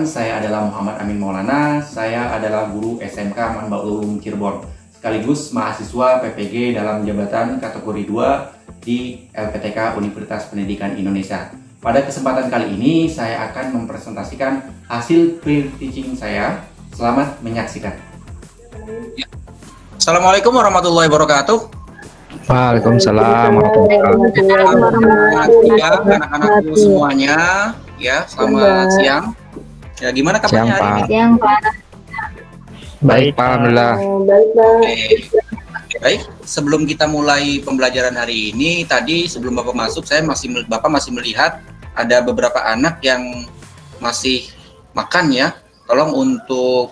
saya adalah Muhammad Amin Maulana. Saya adalah guru SMK Manbaul Ulum Cirebon, sekaligus mahasiswa PPG dalam jabatan kategori 2 di LPTK Universitas Pendidikan Indonesia. Pada kesempatan kali ini, saya akan mempresentasikan hasil pre-teaching saya. Selamat menyaksikan. Assalamualaikum warahmatullahi wabarakatuh. Waalaikumsalam warahmatullahi wabarakatuh. Anak-anakku semuanya, ya, selamat siang. Ya, gimana kabarnya hari ini? Siang, Pak. Baik, Pak. Alhamdulillah. Baik, sebelum kita mulai pembelajaran hari ini, tadi sebelum Bapak masuk, Bapak masih melihat ada beberapa anak yang masih makan ya. Tolong untuk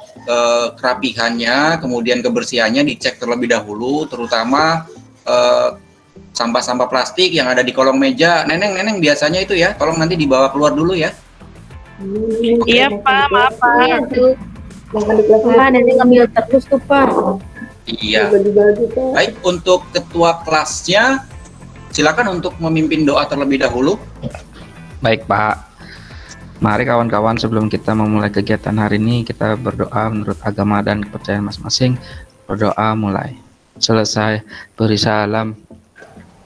kerapihannya, kemudian kebersihannya dicek terlebih dahulu, terutama sampah-sampah plastik yang ada di kolong meja. Neneng biasanya itu ya, tolong nanti dibawa keluar dulu ya. Iya, Pak, maaf, Pak. Iya, tuh. Pak, nanti ngambil terus tuh, Pak. Iya. Baik, untuk ketua kelasnya, silakan untuk memimpin doa terlebih dahulu. Baik, Pak. Mari kawan-kawan, sebelum kita memulai kegiatan hari ini, kita berdoa menurut agama dan kepercayaan masing-masing. Berdoa mulai. Selesai, beri salam.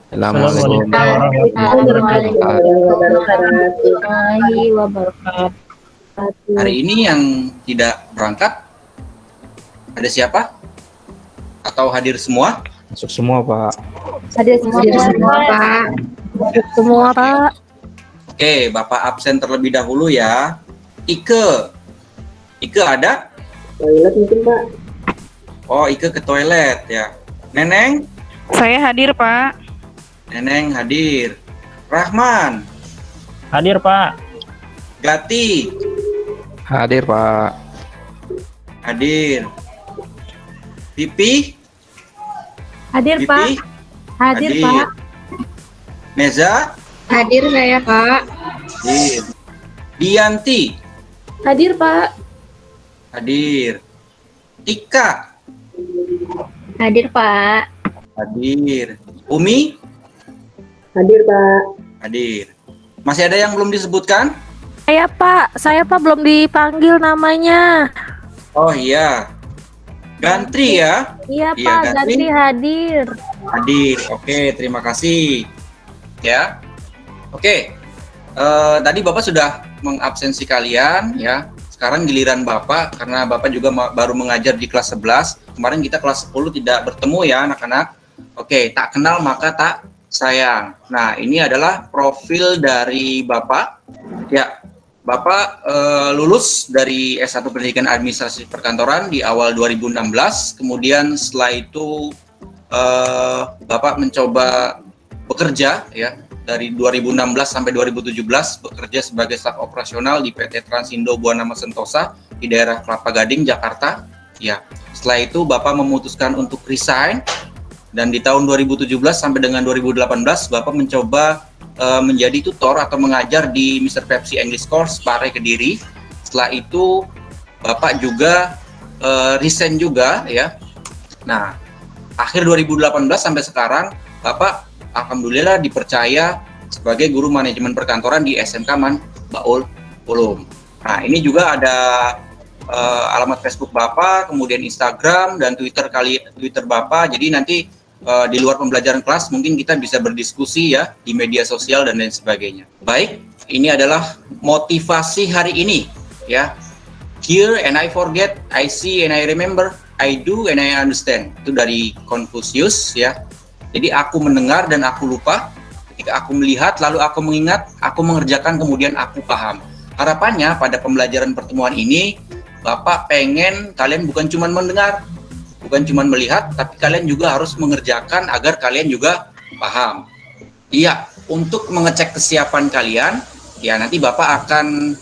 Assalamualaikum warahmatullahi wabarakatuh. Hari ini yang tidak berangkat, ada siapa? Atau hadir semua? Masuk semua, Pak. Hadir semua, Pak. Masuk semua, Pak. Oke, Bapak absen terlebih dahulu ya. Ike ada? Toilet mungkin, Pak. Oh, Ike ke toilet ya. Neneng? Saya hadir, Pak. Neneng hadir. Rahman? Hadir, Pak. Gati? Hadir, Pak. Hadir. Pipi? Hadir, Pipi? Pak. Hadir, Pak. Meza? Hadir saya, Pak. Hadir. Dianti? Hadir, Pak. Hadir. Tika? Hadir, Pak. Hadir. Umi? Hadir, Pak. Hadir. Masih ada yang belum disebutkan? Saya Pak belum dipanggil namanya. Oh iya. Gantri ya? Iya, Iya, Pak, Gantri. Gantri hadir. Hadir. Oke, terima kasih. Ya. Oke. Tadi Bapak sudah mengabsensi kalian ya. Sekarang giliran Bapak, karena Bapak juga baru mengajar di kelas 11. Kemarin kita kelas 10 tidak bertemu ya anak-anak. Oke, tak kenal maka tak sayang. Nah, ini adalah profil dari Bapak. Ya, Bapak lulus dari S1 Pendidikan Administrasi Perkantoran di awal 2016. Kemudian setelah itu Bapak mencoba bekerja ya. Dari 2016 sampai 2017 bekerja sebagai staf operasional di PT Transindo Buana Sentosa di daerah Kelapa Gading, Jakarta. Ya, setelah itu Bapak memutuskan untuk resign dan di tahun 2017 sampai dengan 2018 Bapak mencoba menjadi tutor atau mengajar di Mr. Pepsi English Course Pare Kediri. Setelah itu Bapak juga resign juga ya. Nah, akhir 2018 sampai sekarang Bapak alhamdulillah dipercaya sebagai guru manajemen perkantoran di SMK Manbaul Ulum. Nah, ini juga ada alamat Facebook Bapak, kemudian Instagram dan Twitter Bapak. Jadi nanti di luar pembelajaran kelas mungkin kita bisa berdiskusi ya di media sosial dan lain sebagainya. Baik, ini adalah motivasi hari ini ya. Hear and I forget, I see and I remember, I do and I understand. Itu dari Confucius ya. Jadi aku mendengar dan aku lupa, ketika aku melihat lalu aku mengingat, aku mengerjakan kemudian aku paham. Harapannya pada pembelajaran pertemuan ini, Bapak pengen kalian bukan cuma mendengar, bukan cuma melihat, tapi kalian juga harus mengerjakan agar kalian juga paham. Iya, untuk mengecek kesiapan kalian, ya nanti Bapak akan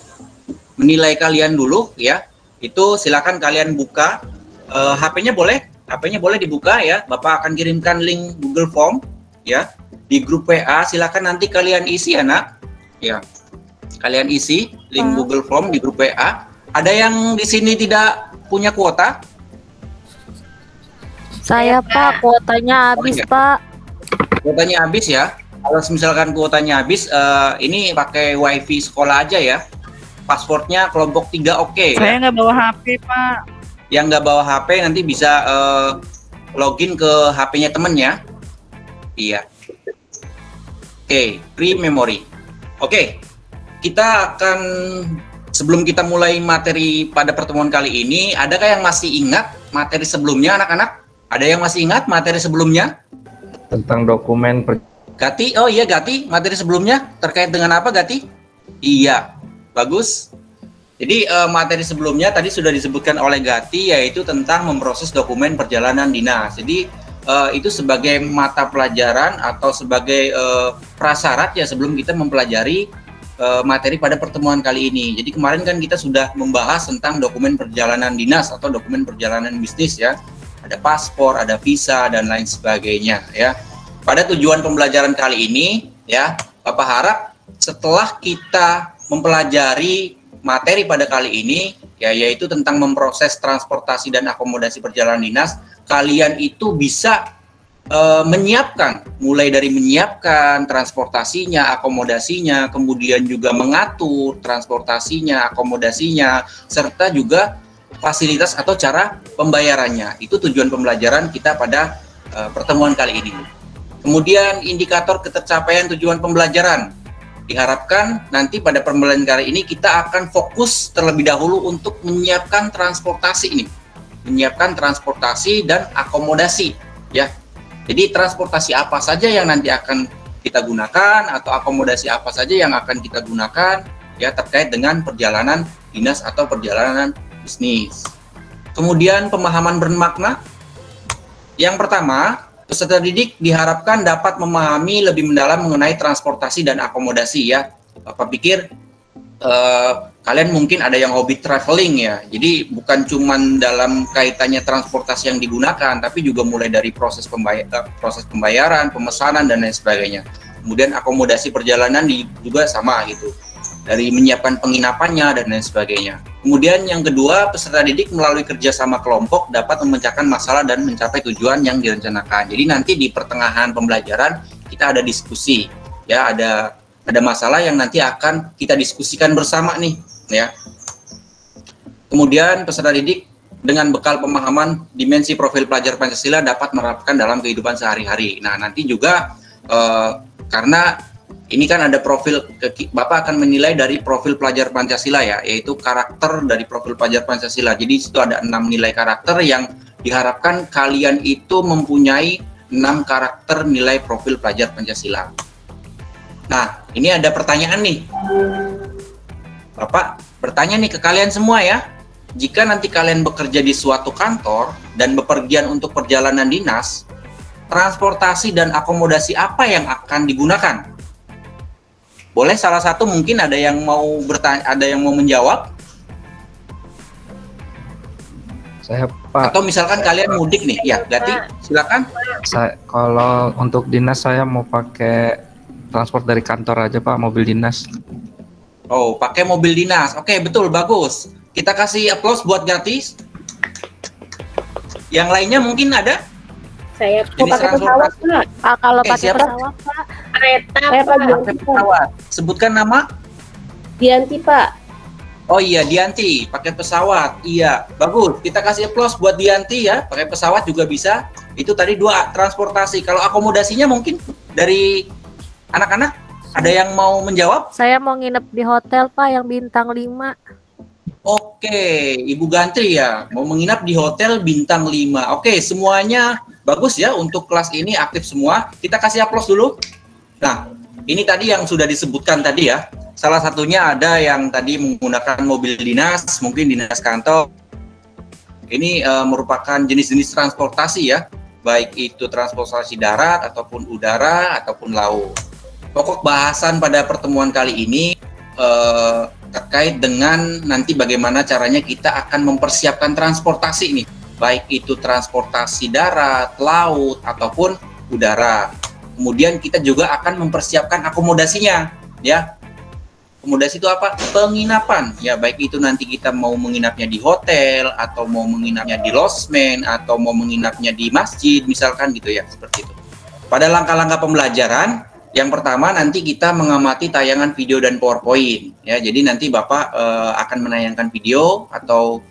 menilai kalian dulu ya. Itu silakan kalian buka, HP-nya boleh dibuka ya. Bapak akan kirimkan link Google Form ya di grup WA. Silakan nanti kalian isi anak ya. Kalian isi link Google Form di grup WA. Ada yang di sini tidak punya kuota? Saya, Pak, kuotanya habis, Pak. Kuotanya habis ya. Kalau misalkan kuotanya habis, ini pakai WiFi sekolah aja ya. Passwordnya kelompok 3 oke. Saya nggak bawa HP, Pak. Yang nggak bawa HP nanti bisa login ke HP-nya temennya. Iya. Oke, free memory. Oke, kita akan sebelum kita mulai materi pada pertemuan kali ini, adakah yang masih ingat materi sebelumnya, anak-anak? Ada yang masih ingat materi sebelumnya? Tentang dokumen Gati, oh iya Gati, materi sebelumnya terkait dengan apa Gati? Iya, bagus. Jadi materi sebelumnya tadi sudah disebutkan oleh Gati, yaitu tentang memproses dokumen perjalanan dinas. Jadi itu sebagai mata pelajaran atau sebagai prasyarat ya sebelum kita mempelajari materi pada pertemuan kali ini. Jadi kemarin kan kita sudah membahas tentang dokumen perjalanan dinas atau dokumen perjalanan bisnis ya. Ada paspor, ada visa dan lain sebagainya ya. Pada tujuan pembelajaran kali ini ya, Bapak harap setelah kita mempelajari materi pada kali ini ya, yaitu tentang memproses transportasi dan akomodasi perjalanan dinas, kalian itu bisa menyiapkan, mulai dari menyiapkan transportasinya, akomodasinya, kemudian juga mengatur transportasinya, akomodasinya, serta juga fasilitas atau cara pembayarannya. Itu tujuan pembelajaran kita pada pertemuan kali ini. Kemudian indikator ketercapaian tujuan pembelajaran. Diharapkan nanti pada pembelajaran kali ini kita akan fokus terlebih dahulu untuk menyiapkan transportasi ini. Menyiapkan transportasi dan akomodasi ya. Jadi transportasi apa saja yang nanti akan kita gunakan atau akomodasi apa saja yang akan kita gunakan ya terkait dengan perjalanan dinas atau perjalanan bisnis. Kemudian pemahaman bermakna. Yang pertama, peserta didik diharapkan dapat memahami lebih mendalam mengenai transportasi dan akomodasi ya. Bapak pikir kalian mungkin ada yang hobi traveling ya. Jadi bukan cuman dalam kaitannya transportasi yang digunakan, tapi juga mulai dari proses pembayaran, pemesanan dan lain sebagainya. Kemudian akomodasi perjalanan juga sama gitu. Dari menyiapkan penginapannya dan lain sebagainya. Kemudian yang kedua, peserta didik melalui kerjasama kelompok dapat memecahkan masalah dan mencapai tujuan yang direncanakan. Jadi nanti di pertengahan pembelajaran kita ada diskusi, ya ada masalah yang nanti akan kita diskusikan bersama nih, ya. Kemudian peserta didik dengan bekal pemahaman dimensi profil pelajar Pancasila dapat menerapkan dalam kehidupan sehari-hari. Nah nanti juga karena ini kan ada profil, Bapak akan menilai dari profil pelajar Pancasila ya, yaitu karakter dari profil pelajar Pancasila. Jadi itu ada 6 nilai karakter yang diharapkan kalian itu mempunyai 6 karakter nilai profil pelajar Pancasila. Nah, ini ada pertanyaan nih. Bapak bertanya nih ke kalian semua ya. Jika nanti kalian bekerja di suatu kantor dan bepergian untuk perjalanan dinas, transportasi dan akomodasi apa yang akan digunakan? Boleh salah satu mungkin ada yang mau bertanya, ada yang mau menjawab? Saya Pak. Atau misalkan kalian mudik nih, ya Gati, silakan. Kalau untuk dinas saya mau pakai transport dari kantor aja Pak, mobil dinas. Oh, pakai mobil dinas. Oke, betul, bagus. Kita kasih applause buat Gati. Yang lainnya mungkin ada? Saya mau pakai pesawat, Pak. Kalau Oke, pakai siapa? pesawat, Pak. Kereta, Pakai Pak. pesawat. Sebutkan nama. Dianti, Pak. Oh iya, Dianti, pakai pesawat. Iya, bagus. Kita kasih applause buat Dianti ya. Pakai pesawat juga bisa. Itu tadi 2 transportasi. Kalau akomodasinya mungkin dari anak-anak ada yang mau menjawab? Saya mau nginep di hotel, Pak, yang bintang 5. Oke, Ibu Gantri ya, mau menginap di hotel bintang 5. Oke, semuanya bagus ya untuk kelas ini aktif semua. Kita kasih aplaus dulu. Nah, ini tadi yang sudah disebutkan tadi ya. Salah satunya ada yang tadi menggunakan mobil dinas, mungkin dinas kantor. Ini merupakan jenis-jenis transportasi ya, baik itu transportasi darat ataupun udara ataupun laut. Pokok bahasan pada pertemuan kali ini terkait dengan nanti bagaimana caranya kita akan mempersiapkan transportasi ini, baik itu transportasi darat, laut, ataupun udara. Kemudian kita juga akan mempersiapkan akomodasinya, ya. Akomodasi itu apa? Penginapan, ya, baik itu nanti kita mau menginapnya di hotel, atau mau menginapnya di losmen, atau mau menginapnya di masjid, misalkan gitu ya, seperti itu. Pada langkah-langkah pembelajaran, Yang pertama nanti kita mengamati tayangan video dan PowerPoint ya. Jadi nanti Bapak akan menayangkan video atau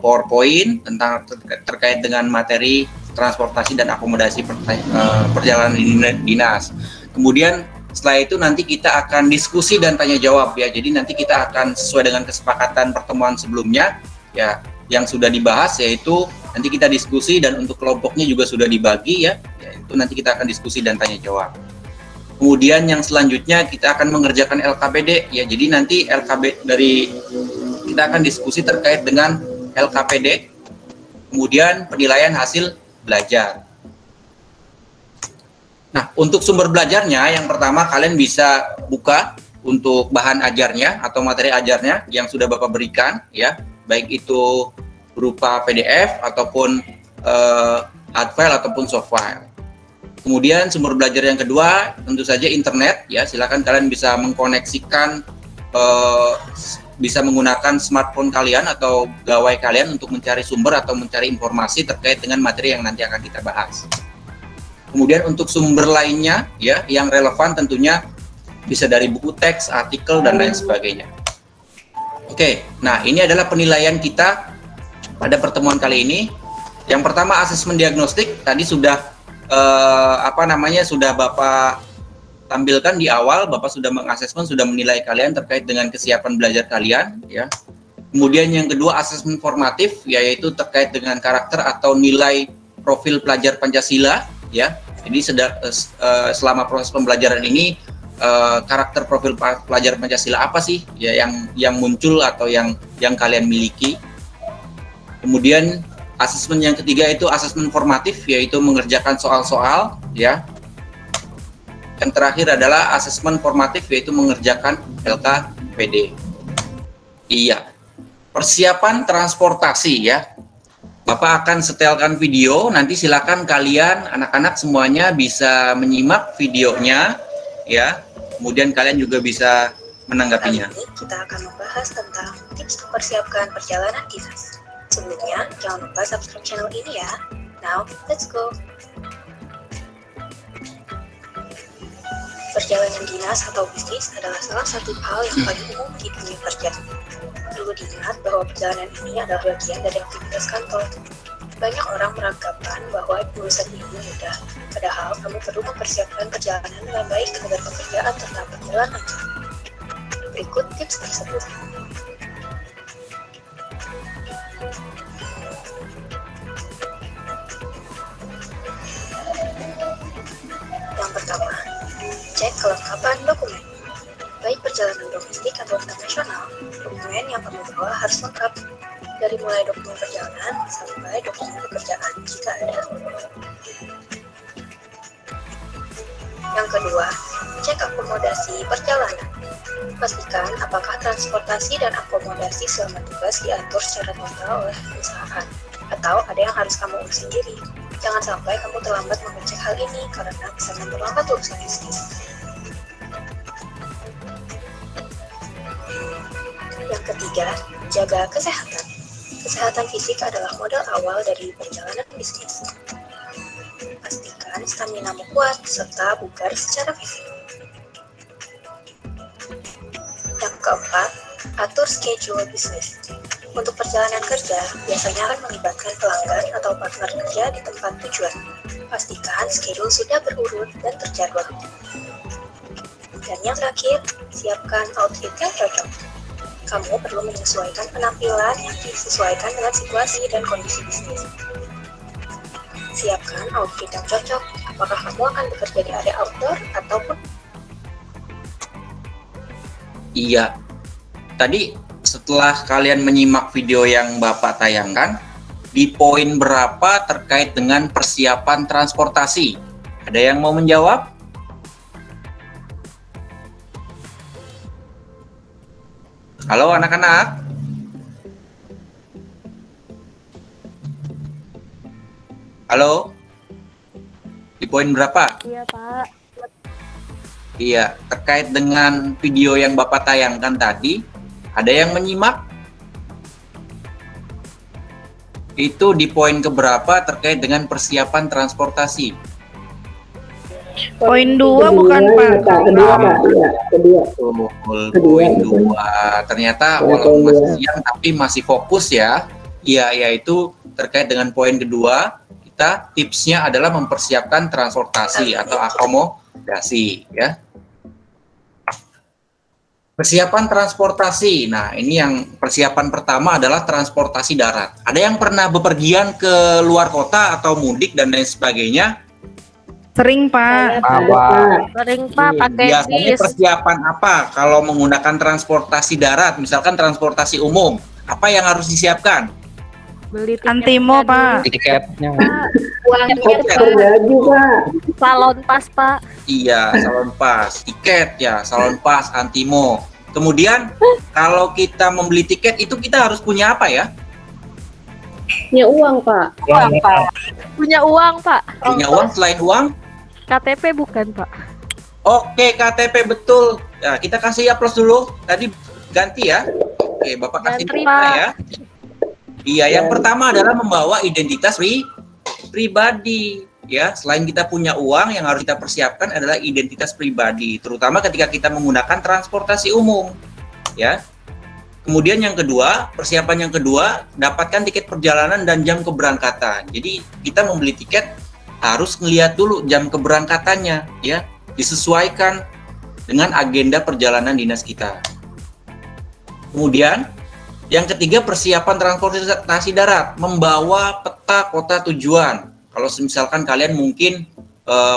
PowerPoint tentang terkait dengan materi transportasi dan akomodasi perjalanan dinas. Kemudian setelah itu nanti kita akan diskusi dan tanya jawab ya. Jadi nanti kita akan sesuai dengan kesepakatan pertemuan sebelumnya ya, yang sudah dibahas, yaitu nanti kita diskusi dan untuk kelompoknya juga sudah dibagi ya. Itu nanti kita akan diskusi dan tanya jawab. Kemudian yang selanjutnya kita akan mengerjakan LKPD ya. Jadi nanti kita akan diskusi terkait dengan LKPD, kemudian penilaian hasil belajar. Nah, untuk sumber belajarnya yang pertama kalian bisa buka untuk bahan ajarnya atau materi ajarnya yang sudah Bapak berikan ya, baik itu berupa PDF ataupun hard file ataupun soft file. Kemudian sumber belajar yang kedua tentu saja internet ya, silakan kalian bisa mengkoneksikan bisa menggunakan smartphone kalian atau gawai kalian untuk mencari sumber atau mencari informasi terkait dengan materi yang nanti akan kita bahas. Kemudian untuk sumber lainnya ya yang relevan tentunya bisa dari buku teks, artikel dan lain sebagainya. Oke, nah ini adalah penilaian kita pada pertemuan kali ini. Yang pertama asesmen diagnostik tadi sudah sudah Bapak tampilkan di awal. Bapak sudah mengasesmen, sudah menilai kalian terkait dengan kesiapan belajar kalian ya. Kemudian yang kedua asesmen formatif, yaitu terkait dengan karakter atau nilai profil pelajar Pancasila ya. Jadi selama proses pembelajaran ini karakter profil pelajar Pancasila apa sih ya yang muncul atau yang kalian miliki. Kemudian asesmen yang ketiga itu asesmen formatif, yaitu mengerjakan soal-soal ya. Yang terakhir adalah asesmen formatif, yaitu mengerjakan LKPD. Iya, persiapan transportasi ya. Bapak akan setelkan video, nanti silakan kalian anak-anak semuanya bisa menyimak videonya ya. Kemudian kalian juga bisa menanggapinya. Kali ini kita akan membahas tentang tips mempersiapkan perjalanan dinas. Sebelumnya, jangan lupa subscribe channel ini ya. Now, let's go! Perjalanan dinas atau bisnis adalah salah satu hal yang paling umum di dunia kerja. Perlu diingat bahwa perjalanan ini adalah bagian dari aktivitas kantor. Banyak orang beranggapan bahwa urusan ini mudah, padahal kamu perlu mempersiapkan perjalanan dengan baik agar pekerjaan tetap berjalan lancar. Berikut tips tersebut. Yang pertama, cek kelengkapan dokumen. Baik perjalanan domestik atau internasional, dokumen yang kamu bawa harus lengkap. Dari mulai dokumen perjalanan sampai dokumen pekerjaan jika ada. Yang kedua, cek akomodasi perjalanan. Pastikan apakah transportasi dan akomodasi selama tugas diatur secara total oleh perusahaan, atau ada yang harus kamu urus sendiri. Jangan sampai kamu terlambat mengecek hal ini karena bisa memperlambat urusan bisnis. Yang ketiga, jaga kesehatan. Kesehatan fisik adalah modal awal dari perjalanan bisnis. Pastikan staminamu kuat serta bugar secara fisik. Yang keempat, atur schedule bisnis. Untuk perjalanan kerja, biasanya akan melibatkan pelanggan atau partner kerja di tempat tujuan. Pastikan schedule sudah berurut dan terjadwal. Dan yang terakhir, siapkan outfit yang cocok. Kamu perlu menyesuaikan penampilan yang disesuaikan dengan situasi dan kondisi bisnis. Siapkan outfit yang cocok. Apakah kamu akan bekerja di area outdoor ataupun... Iya. Tadi setelah kalian menyimak video yang Bapak tayangkan, di poin berapa terkait dengan persiapan transportasi? Ada yang mau menjawab? Halo anak-anak. Halo. Di poin berapa? Iya, Pak. Iya, terkait dengan video yang Bapak tayangkan tadi, ada yang menyimak? Itu di poin keberapa terkait dengan persiapan transportasi? Poin 2 bukan Pak? Kedua Pak, iya, kedua. Poin 2. Ternyata walaupun masih siang tapi masih fokus ya. Iya, yaitu terkait dengan poin kedua, kita tipsnya adalah mempersiapkan transportasi atau akomodasi ya. Persiapan transportasi. Nah, ini yang persiapan pertama adalah transportasi darat. Ada yang pernah bepergian ke luar kota atau mudik dan lain sebagainya? Sering Pak. Sering Pak pakai Biasanya bis. persiapan apa kalau menggunakan transportasi darat, misalkan transportasi umum? Apa yang harus disiapkan? Beli Antimo Pak. Tiketnya. Uangnya baju Pak. Salon pas Pak. Iya, salon pas, tiket ya, salon pas, antimo. Kemudian kalau kita membeli tiket itu kita harus punya apa ya? Punya uang Pak. Uang Pak. Punya uang Pak. Punya uang selain uang? KTP bukan Pak? Oke, KTP betul. Nah, kita kasih aplaus dulu. Tadi ganti ya. Oke, Bapak kasih Ganti, terima Pak. ya. Iya, yang pertama adalah membawa identitas pribadi. Ya, selain kita punya uang, yang harus kita persiapkan adalah identitas pribadi, terutama ketika kita menggunakan transportasi umum. Ya. Kemudian yang kedua, persiapan yang kedua, dapatkan tiket perjalanan dan jam keberangkatan. Jadi kita membeli tiket harus ngelihat dulu jam keberangkatannya, ya, disesuaikan dengan agenda perjalanan dinas kita. Kemudian yang ketiga, persiapan transportasi darat, membawa peta kota tujuan. Kalau misalkan kalian mungkin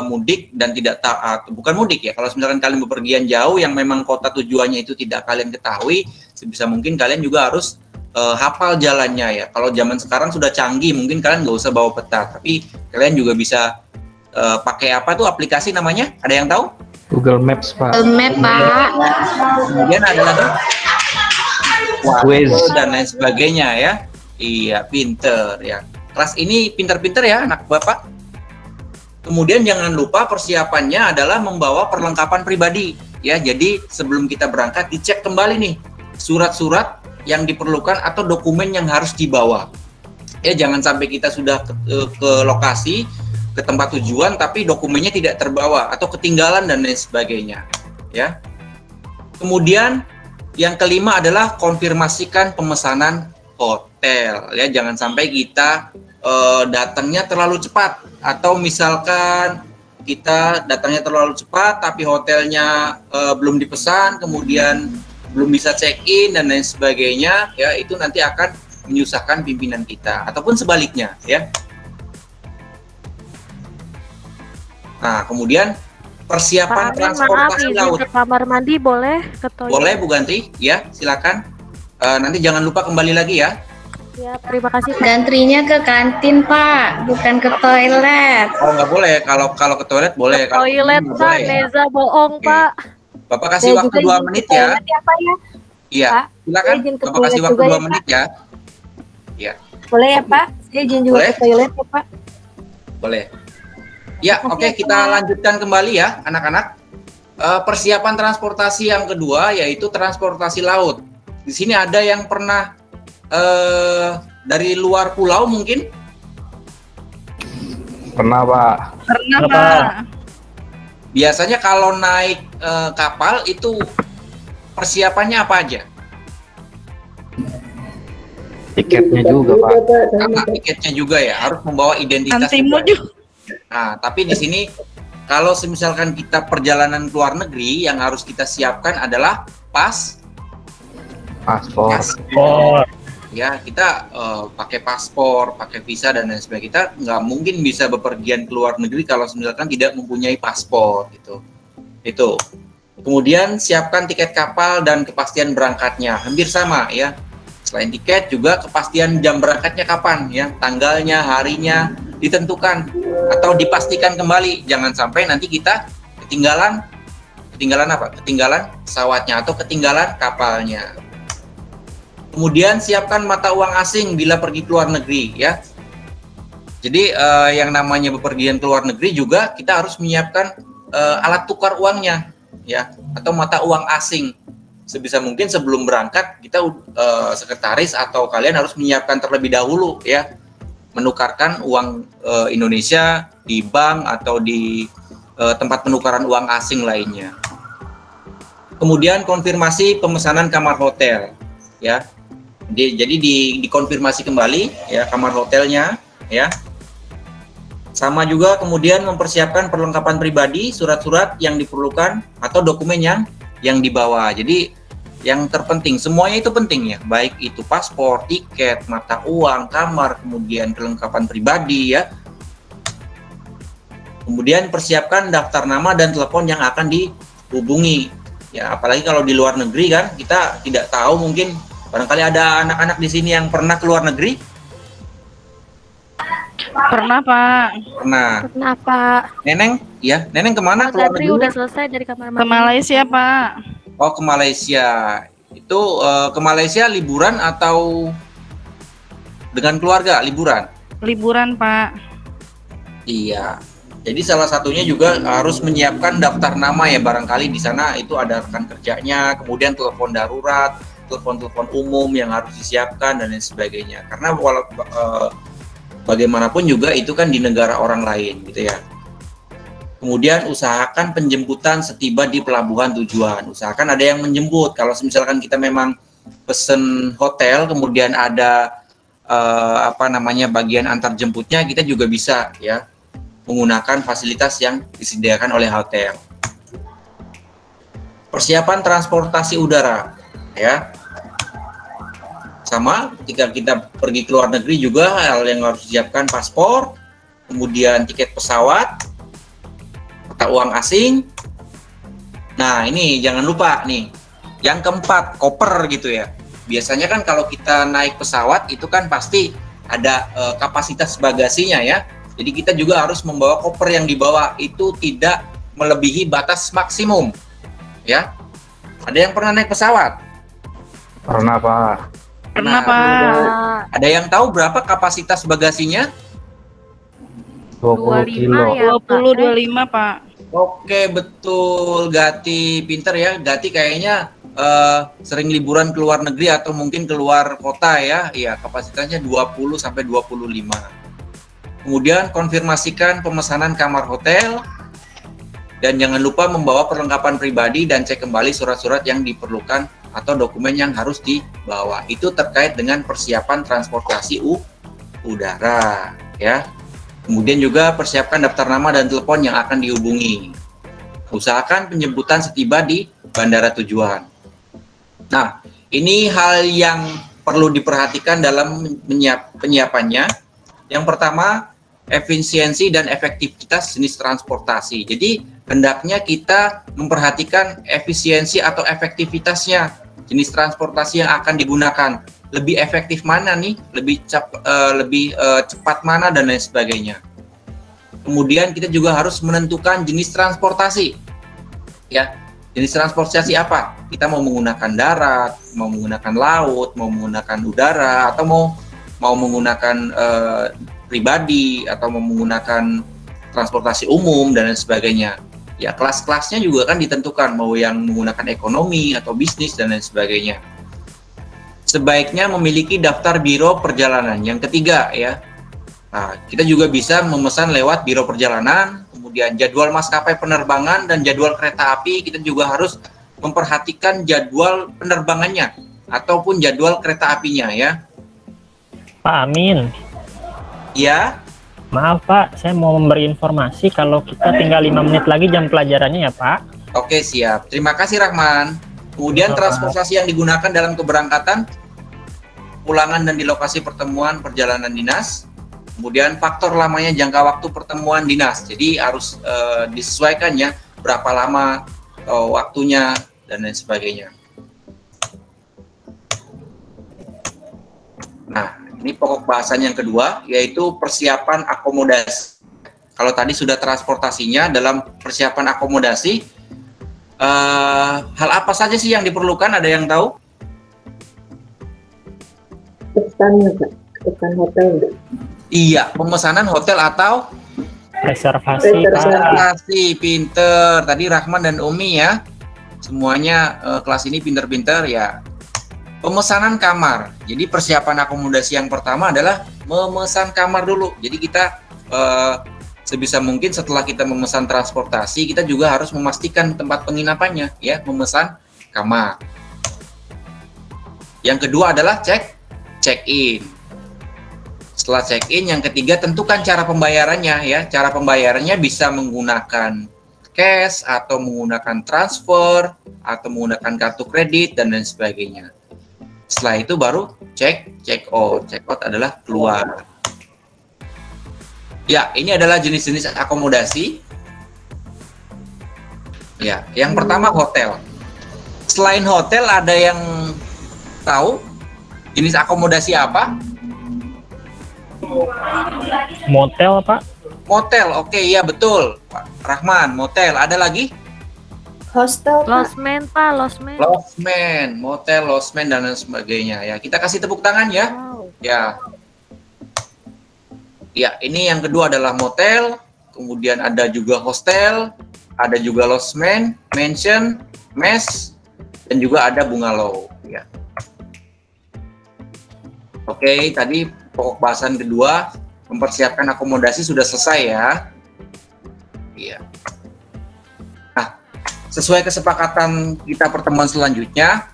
mudik dan tidak tahu, bukan mudik ya, kalau misalkan kalian bepergian jauh yang memang kota tujuannya itu tidak kalian ketahui, sebisa mungkin kalian juga harus hafal jalannya ya. Kalau zaman sekarang sudah canggih, mungkin kalian nggak usah bawa peta, tapi kalian juga bisa pakai apa tuh aplikasi namanya? Ada yang tahu? Google Maps Pak. Map Pak. Kemudian ada lagi Waze dan lain sebagainya ya. Iya, pinter ya. Kelas ini pinter-pinter ya anak Bapak. Kemudian jangan lupa persiapannya adalah membawa perlengkapan pribadi ya. Jadi sebelum kita berangkat dicek kembali nih surat-surat yang diperlukan atau dokumen yang harus dibawa. Ya, jangan sampai kita sudah ke lokasi, ke tempat tujuan tapi dokumennya tidak terbawa atau ketinggalan dan lain sebagainya ya. Kemudian yang kelima adalah konfirmasikan pemesanan hotel ya, jangan sampai kita datangnya terlalu cepat atau misalkan kita datangnya terlalu cepat tapi hotelnya belum dipesan, kemudian belum bisa check-in dan lain sebagainya ya, itu nanti akan menyusahkan pimpinan kita ataupun sebaliknya ya. Nah, kemudian persiapan Pak Amin, maaf, transportasi izin laut. ke kamar mandi boleh? Ke toilet? Boleh Bu Gantri, ya silakan. Nanti jangan lupa kembali lagi ya. Ya, terima kasih Pak. Gantrinya ke kantin Pak, bukan ke toilet. Oh nggak boleh, kalau ke toilet boleh. Ke Kalau toilet nggak Pak, boleh. Neza bohong Oke. Pak. Bapak kasih waktu 2 menit ya. Iya, silakan. izin ke Bapak kasih toilet waktu juga 2 ya, menit ya. Iya, Boleh ya Pak? Saya izin juga Boleh. ke toilet ya Pak. boleh. Ya, oke, kita lanjutkan kembali ya, anak-anak. Persiapan transportasi yang kedua yaitu transportasi laut. Di sini ada yang pernah dari luar pulau mungkin? pernah Pak. Pernah Apa? Pak. Biasanya kalau naik kapal itu persiapannya apa aja? Tiketnya juga Pak. Karena tiketnya juga ya, harus membawa identitas Antimo juga. Nah, tapi di sini kalau misalkan kita perjalanan ke luar negeri, yang harus kita siapkan adalah Paspor. Oh, ya, kita pakai paspor, pakai visa dan lain sebagainya. Kita nggak mungkin bisa bepergian ke luar negeri kalau misalkan tidak mempunyai paspor gitu. Itu. Kemudian siapkan tiket kapal dan kepastian berangkatnya, hampir sama ya. Selain tiket juga kepastian jam berangkatnya kapan ya, tanggalnya, harinya ditentukan atau dipastikan kembali. Jangan sampai nanti kita ketinggalan apa? Ketinggalan pesawatnya atau ketinggalan kapalnya. Kemudian siapkan mata uang asing bila pergi ke luar negeri ya. Jadi yang namanya bepergian ke luar negeri juga kita harus menyiapkan alat tukar uangnya ya, atau mata uang asing. Sebisa mungkin sebelum berangkat kita sekretaris atau kalian harus menyiapkan terlebih dahulu ya, menukarkan uang Indonesia di bank atau di tempat penukaran uang asing lainnya. Kemudian konfirmasi pemesanan kamar hotel, ya. Jadi dikonfirmasi kembali ya kamar hotelnya, ya. Sama juga kemudian mempersiapkan perlengkapan pribadi, surat-surat yang diperlukan atau dokumen yang dibawa. Jadi yang terpenting, semuanya itu penting ya, baik itu paspor, tiket, mata uang, kamar, kemudian kelengkapan pribadi ya. Kemudian persiapkan daftar nama dan telepon yang akan dihubungi. Ya, apalagi kalau di luar negeri kan, kita tidak tahu, mungkin barangkali ada anak-anak di sini yang pernah ke luar negeri. Pernah, Pak. Pernah, Pak. Neneng, ya, Neneng kemana? Mas Adri udah selesai dari kamar mandi. Ke Malaysia, Pak. Oh, ke Malaysia. Itu ke Malaysia liburan atau dengan keluarga liburan? Liburan, Pak. Iya. Jadi salah satunya juga harus menyiapkan daftar nama ya, barangkali di sana itu ada rekan kerjanya, kemudian telepon darurat, telepon-telepon umum yang harus disiapkan dan lain sebagainya. Karena bagaimanapun juga itu kan di negara orang lain gitu ya. Kemudian usahakan penjemputan setiba di pelabuhan tujuan. Usahakan ada yang menjemput. Kalau misalkan kita memang pesen hotel, kemudian ada bagian antar jemputnya, kita juga bisa ya menggunakan fasilitas yang disediakan oleh hotel. Persiapan transportasi udara, ya. Sama, ketika kita pergi ke luar negeri juga hal yang harus disiapkan paspor, kemudian tiket pesawat, mata uang asing. Nah, ini jangan lupa nih, yang keempat, koper gitu ya. Biasanya kan kalau kita naik pesawat itu kan pasti ada kapasitas bagasinya ya. Jadi kita juga harus membawa koper yang dibawa itu tidak melebihi batas maksimum, ya. Ada yang pernah naik pesawat? Pernah, Pak. Pernah, Pak. Ada yang tahu berapa kapasitas bagasinya? 20 kilo. ya, 25, Pak. Oke, betul. Gati pinter ya. Gati kayaknya sering liburan ke luar negeri atau mungkin keluar kota ya. Iya, kapasitasnya 20 sampai 25. Kemudian konfirmasikan pemesanan kamar hotel, dan jangan lupa membawa perlengkapan pribadi dan cek kembali surat-surat yang diperlukan atau dokumen yang harus dibawa. Itu terkait dengan persiapan transportasi udara ya. Kemudian juga persiapkan daftar nama dan telepon yang akan dihubungi. Usahakan penjemputan setiba di bandara tujuan. Nah, ini hal yang perlu diperhatikan dalam penyiapannya. Yang pertama, efisiensi dan efektivitas jenis transportasi. Jadi, hendaknya kita memperhatikan efisiensi atau efektivitasnya jenis transportasi yang akan digunakan. Lebih efektif mana nih? Lebih cepat mana dan lain sebagainya. Kemudian kita juga harus menentukan jenis transportasi. Ya, jenis transportasi apa? Kita mau menggunakan darat, mau menggunakan laut, mau menggunakan udara, atau mau menggunakan pribadi, atau mau menggunakan transportasi umum dan lain sebagainya. Ya, kelas-kelasnya juga kan ditentukan, mau yang menggunakan ekonomi atau bisnis dan lain sebagainya. Sebaiknya memiliki daftar biro perjalanan. Yang ketiga ya, nah, kita juga bisa memesan lewat biro perjalanan. Kemudian jadwal maskapai penerbangan dan jadwal kereta api, kita juga harus memperhatikan jadwal penerbangannya ataupun jadwal kereta apinya ya. Pak Amin. Ya. Maaf Pak, saya mau memberi informasi kalau kita tinggal 5 menit lagi jam pelajarannya ya Pak. Oke, siap. Terima kasih Rahman. Kemudian transportasi yang digunakan dalam keberangkatan, pulangan dan di lokasi pertemuan perjalanan dinas. Kemudian faktor lamanya jangka waktu pertemuan dinas. Jadi harus disesuaikan ya, berapa lama waktunya dan lain sebagainya. Nah, ini pokok bahasan yang kedua, yaitu persiapan akomodasi. Kalau tadi sudah transportasinya, dalam persiapan akomodasi, hal apa saja sih yang diperlukan? Ada yang tahu? Pesan hotel. Iya, pemesanan hotel atau reservasi. Reservasi, pinter. Tadi Rahman dan Umi ya, semuanya kelas ini pinter-pinter ya. Pemesanan kamar. Jadi persiapan akomodasi yang pertama adalah memesan kamar dulu. Jadi kita sebisa mungkin setelah kita memesan transportasi, kita juga harus memastikan tempat penginapannya, ya, memesan kamar. Yang kedua adalah check-in. Setelah check-in, yang ketiga tentukan cara pembayarannya, ya. Cara pembayarannya bisa menggunakan cash atau menggunakan transfer atau menggunakan kartu kredit dan lain sebagainya. Setelah itu baru check-out. Check-out adalah keluar. Ya, ini adalah jenis-jenis akomodasi. Ya, yang pertama hotel. Selain hotel, ada yang tahu jenis akomodasi apa? Motel, Pak. Motel, oke, iya betul, Pak Rahman. Motel, ada lagi? Hostel, losmen, Pak, losmen. Losmen, motel, losmen, dan lain sebagainya. Ya, kita kasih tepuk tangan ya. Wow. Ya. Ya, ini yang kedua adalah motel, kemudian ada juga hostel, ada juga losmen, mansion, mess, dan juga ada bungalow. Ya. Oke, tadi pokok bahasan kedua, mempersiapkan akomodasi sudah selesai ya. Iya. Nah, sesuai kesepakatan kita pertemuan selanjutnya,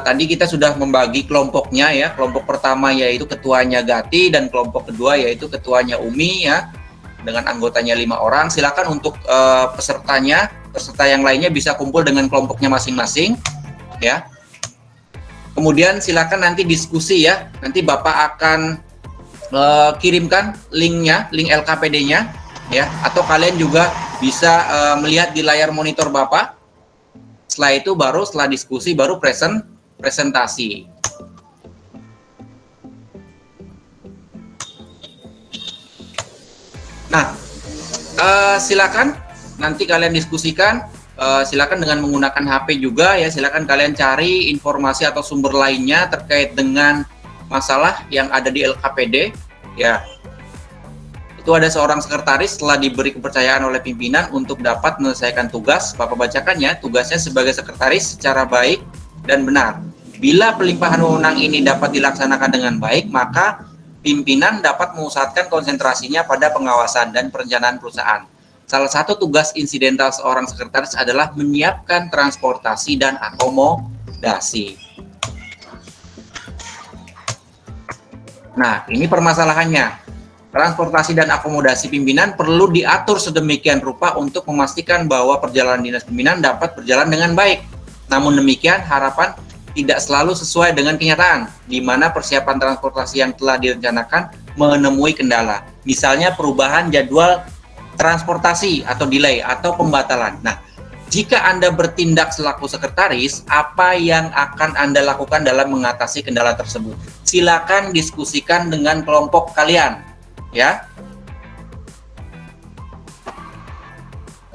tadi kita sudah membagi kelompoknya ya. Kelompok pertama yaitu ketuanya Gati dan kelompok kedua yaitu ketuanya Umi ya. Dengan anggotanya 5 orang. Silakan untuk peserta yang lainnya bisa kumpul dengan kelompoknya masing-masing ya. Kemudian silakan nanti diskusi ya. Nanti Bapak akan kirimkan linknya, link LKPD-nya ya. Atau kalian juga bisa melihat di layar monitor Bapak. Setelah itu setelah diskusi baru presentasi. Nah, silakan nanti kalian diskusikan. Silakan dengan menggunakan HP juga ya. Silakan kalian cari informasi atau sumber lainnya terkait dengan masalah yang ada di LKPD ya. Itu ada seorang sekretaris setelah diberi kepercayaan oleh pimpinan untuk dapat menyelesaikan tugas. Bapak bacakan ya, tugasnya sebagai sekretaris secara baik dan benar. Bila pelimpahan wewenang ini dapat dilaksanakan dengan baik, maka pimpinan dapat memusatkan konsentrasinya pada pengawasan dan perencanaan perusahaan. Salah satu tugas insidental seorang sekretaris adalah menyiapkan transportasi dan akomodasi. Nah, ini permasalahannya. Transportasi dan akomodasi pimpinan perlu diatur sedemikian rupa untuk memastikan bahwa perjalanan dinas pimpinan dapat berjalan dengan baik. Namun demikian, harapan tidak selalu sesuai dengan kenyataan, di mana persiapan transportasi yang telah direncanakan menemui kendala. Misalnya perubahan jadwal transportasi atau delay atau pembatalan. Nah, jika Anda bertindak selaku sekretaris, apa yang akan Anda lakukan dalam mengatasi kendala tersebut? Silakan diskusikan dengan kelompok kalian. Ya,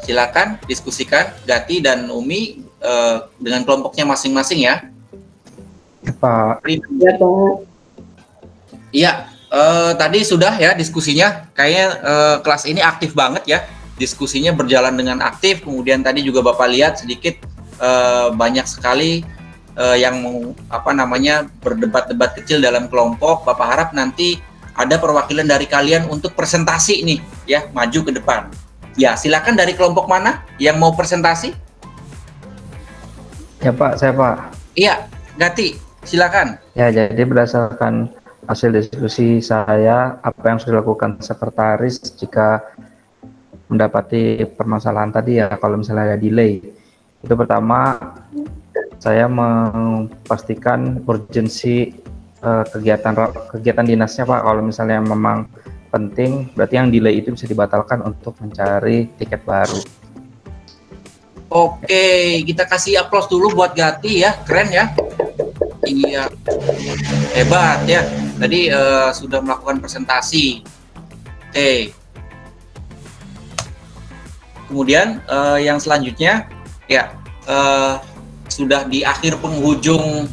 silakan diskusikan Gati dan Umi dengan kelompoknya masing-masing ya. Pak. Iya, Pak. Iya, tadi sudah ya diskusinya. Kayaknya kelas ini aktif banget ya. Diskusinya berjalan dengan aktif. Kemudian tadi juga Bapak lihat sedikit banyak sekali yang berdebat-debat kecil dalam kelompok. Bapak harap nanti ada perwakilan dari kalian untuk presentasi nih ya, maju ke depan. Ya, silakan dari kelompok mana yang mau presentasi? Ya Pak, saya Pak. Iya, Gati, silakan. Ya, jadi berdasarkan hasil diskusi saya, apa yang sudah dilakukan sekretaris jika mendapati permasalahan tadi ya, kalau misalnya ada delay. Itu pertama, saya memastikan urgensi kegiatan dinasnya Pak. Kalau misalnya memang penting, berarti yang delay itu bisa dibatalkan untuk mencari tiket baru. Oke, kita kasih aplaus dulu buat Gati ya, keren ya. Iya, hebat ya. Tadi sudah melakukan presentasi. Oke. Kemudian yang selanjutnya ya, sudah di akhir penghujung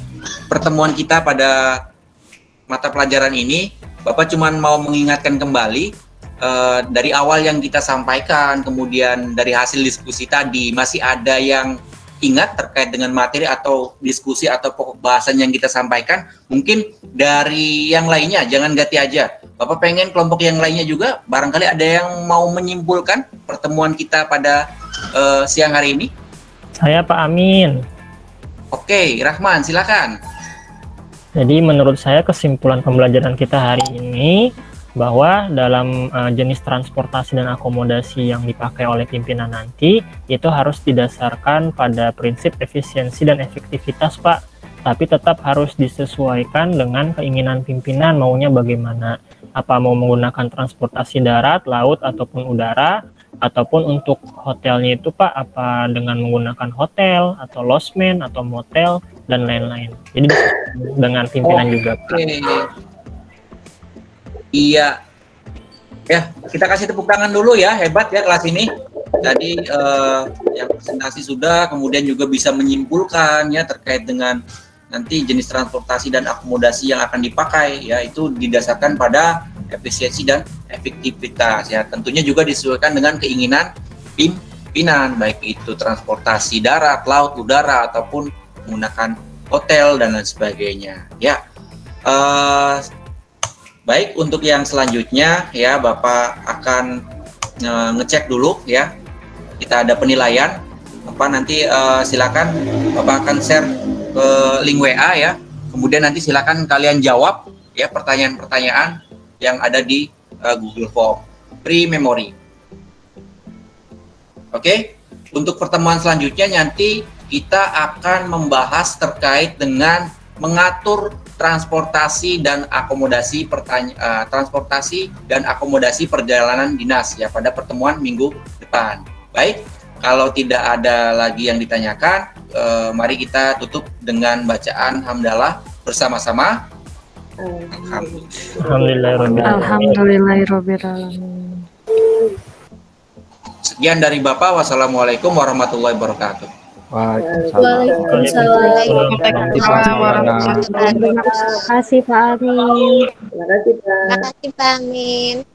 pertemuan kita pada mata pelajaran ini. Bapak cuma mau mengingatkan kembali dari awal yang kita sampaikan, kemudian dari hasil diskusi tadi, masih ada yang ingat terkait dengan materi atau diskusi atau pokok bahasan yang kita sampaikan. Mungkin dari yang lainnya, jangan ganti aja. Bapak pengen kelompok yang lainnya juga, barangkali ada yang mau menyimpulkan pertemuan kita pada siang hari ini? Saya Pak Amin. Oke, Rahman, silakan. Jadi menurut saya kesimpulan pembelajaran kita hari ini bahwa dalam jenis transportasi dan akomodasi yang dipakai oleh pimpinan nanti itu harus didasarkan pada prinsip efisiensi dan efektivitas, Pak. Tapi tetap harus disesuaikan dengan keinginan pimpinan maunya bagaimana. Apa mau menggunakan transportasi darat, laut, ataupun udara, ataupun untuk hotelnya itu Pak, apa dengan menggunakan hotel, atau losmen, atau motel, dan lain-lain. Jadi dengan pimpinan juga, Pak. Iya, ya kita kasih tepuk tangan dulu ya, hebat ya kelas ini. Tadi yang presentasi sudah, kemudian juga bisa menyimpulkan ya terkait dengan nanti jenis transportasi dan akomodasi yang akan dipakai, ya itu didasarkan pada efisiensi dan efektivitas ya. Tentunya juga disesuaikan dengan keinginan pimpinan, baik itu transportasi darat, laut, udara ataupun menggunakan hotel dan lain sebagainya. Ya. Baik, untuk yang selanjutnya ya Bapak akan ngecek dulu ya. Kita ada penilaian. Bapak nanti silakan Bapak akan share ke link WA ya. Kemudian nanti silakan kalian jawab ya pertanyaan-pertanyaan yang ada di Google Form pre-memory. Oke. Untuk pertemuan selanjutnya nanti kita akan membahas terkait dengan mengatur transportasi dan akomodasi perjalanan dinas ya pada pertemuan minggu depan. Baik, kalau tidak ada lagi yang ditanyakan, mari kita tutup dengan bacaan hamdalah bersama-sama. Alhamdulillahirobbilalamin. Sekian dari Bapak. Wassalamualaikum warahmatullahi wabarakatuh. Waalaikumsalam. Terima kasih Pak Amin. Terima kasih Pak Amin.